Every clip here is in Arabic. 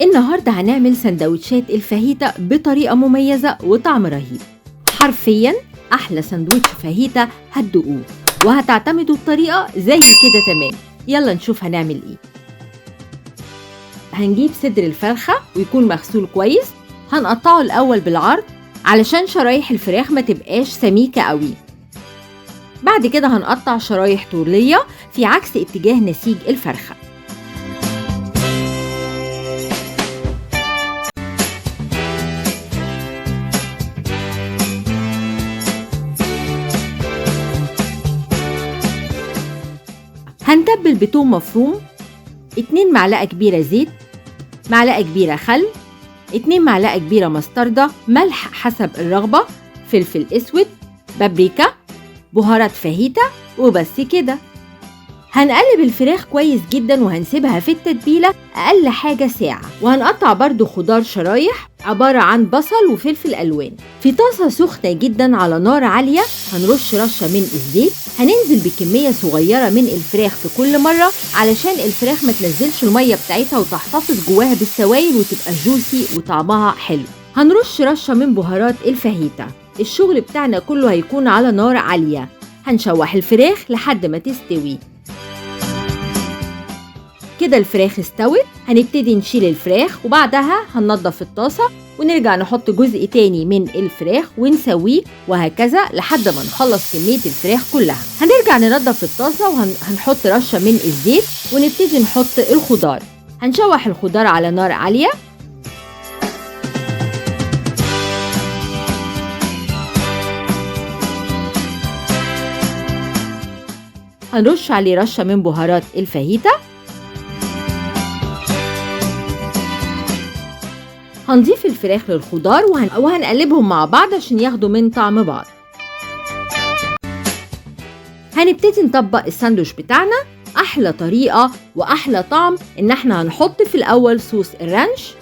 النهاردة هنعمل سندوتشات الفاهيتا بطريقة مميزة وطعم رهيب. حرفياً أحلى سندوتش فاهيتا هتدوقوه وهتعتمدوا الطريقة زي كده تمام. يلا نشوف هنعمل ايه. هنجيب صدر الفرخة ويكون مغسول كويس، هنقطعه الأول بالعرض علشان شرايح الفراخ ما تبقاش سميكة قوي. بعد كده هنقطع شرايح طولية في عكس اتجاه نسيج الفرخة. هنتبل بتوم مفروم، 2 معلقة كبيرة زيت، معلقة كبيرة خل، 2 معلقة كبيرة مستردة، ملح حسب الرغبة، فلفل اسود، بابريكا، بهارات فاهيتا، وبس كده. هنقلب الفراخ كويس جدا وهنسيبها في التتبيلة أقل حاجة ساعة. وهنقطع برضو خضار شرايح عبارة عن بصل وفلفل ألوان. في طاسة سخنة جدا على نار عالية هنرش رشة من الزيت، هننزل بكمية صغيرة من الفراخ في كل مرة علشان الفراخ ما تنزلش المية بتاعتها وتحتفظ جواها بالسوائل وتبقى جوسي وطعمها حلو. هنرش رشة من بهارات الفاهيتا. الشغل بتاعنا كله هيكون على نار عالية. هنشوح الفراخ لحد ما تستوي. كده الفراخ استوت، هنبتدي نشيل الفراخ وبعدها هننضف الطاسة ونرجع نحط جزء تاني من الفراخ ونسويه وهكذا لحد ما نخلص كمية الفراخ كلها. هنرجع ننضف الطاسة وهنحط رشة من الزيت ونبتدي نحط الخضار. هنشوح الخضار على نار عالية. هنرش عليه رشة من بهارات الفاهيتا. هنضيف الفراخ للخضار وهنقلبهم مع بعض عشان ياخدوا من طعم بعض. هنبتدي نطبق الساندوتش بتاعنا. احلى طريقة واحلى طعم ان احنا هنحط في الاول صوص الرانش،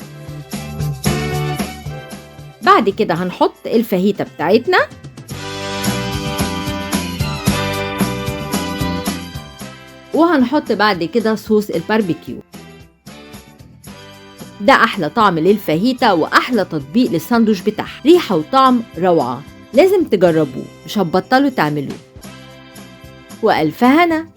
بعد كده هنحط الفاهيتا بتاعتنا، وهنحط بعد كده صوص الباربيكيو. ده احلى طعم للفاهيتا واحلى تطبيق للساندوتش بتاعها. ريحه وطعم روعه، لازم تجربوه، مش هتبطلوا تعملوه. والف هنا.